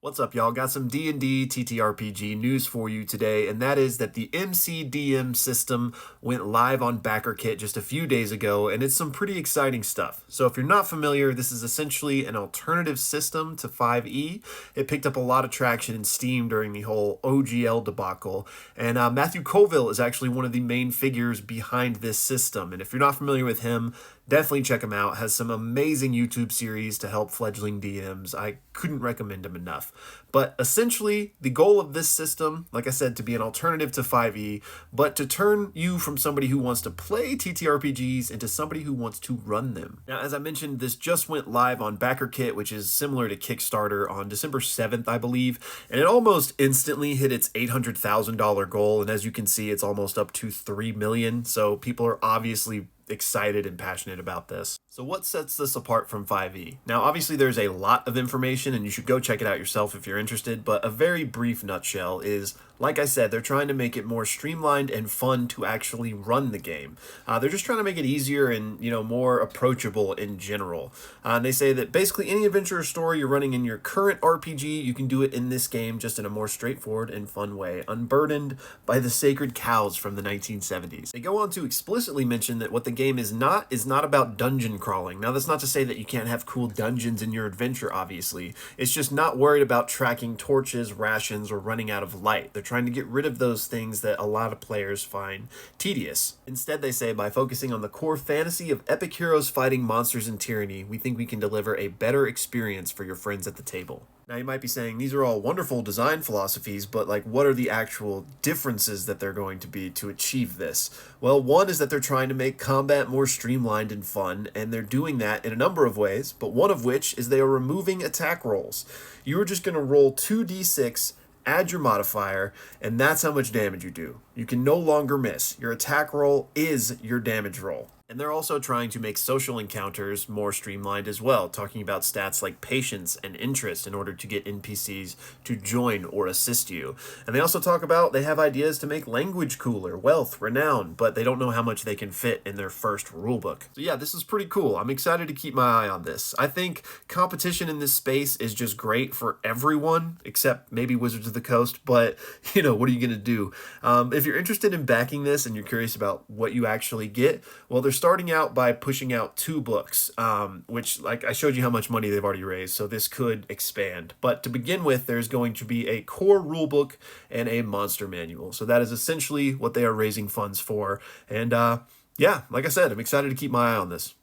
What's up, y'all? Got some D&D TTRPG news for you today, and that is that the MCDM system went live on Backerkit just a few days ago, and it's some pretty exciting stuff. So if you're not familiar, this is essentially an alternative system to 5e. It picked up a lot of traction in Steam during the whole OGL debacle, and Matthew Colville is actually one of the main figures behind this system, and if you're not familiar with him, definitely check him out. Has some amazing YouTube series to help fledgling DMs. I couldn't recommend him enough. But essentially, the goal of this system, like I said, to be an alternative to 5e, but to turn you from somebody who wants to play TTRPGs into somebody who wants to run them. Now, as I mentioned, this just went live on Backerkit, which is similar to Kickstarter, on December 7th, I believe, and it almost instantly hit its $800,000 goal, and as you can see, it's almost up to $3 million, so people are obviously excited and passionate about this. So what sets this apart from 5e? Now, obviously there's a lot of information and you should go check it out yourself if you're interested, but a very brief nutshell is, like I said, they're trying to make it more streamlined and fun to actually run the game. They're just trying to make it easier and, more approachable in general. And they say that basically any adventure or story you're running in your current RPG, you can do it in this game just in a more straightforward and fun way, unburdened by the sacred cows from the 1970s. They go on to explicitly mention that what the game is not about dungeon crawling. Now, that's not to say that you can't have cool dungeons in your adventure, obviously. It's just not worried about tracking torches, rations, or running out of light. They're trying to get rid of those things that a lot of players find tedious. Instead, they say, by focusing on the core fantasy of epic heroes fighting monsters and tyranny, we think we can deliver a better experience for your friends at the table. Now, you might be saying, these are all wonderful design philosophies, but what are the actual differences that they're going to be to achieve this? Well, one is that they're trying to make combat more streamlined and fun, and they're doing that in a number of ways, but one of which is they are removing attack rolls. You are just going to roll 2d6, add your modifier, and that's how much damage you do. You can no longer miss. Your attack roll is your damage roll. And they're also trying to make social encounters more streamlined as well, talking about stats like patience and interest in order to get NPCs to join or assist you. And they also talk about they have ideas to make language cooler, wealth, renown, but they don't know how much they can fit in their first rulebook. So yeah, this is pretty cool. I'm excited to keep my eye on this. I think competition in this space is just great for everyone, except maybe Wizards of the Coast, but what are you going to do? If you're interested in backing this and you're curious about what you actually get, well, they're starting out by pushing out 2 books, which, like I showed you how much money they've already raised, so this could expand. But to begin with, there's going to be a core rulebook and a monster manual. So that is essentially what they are raising funds for. And yeah, like I said, I'm excited to keep my eye on this.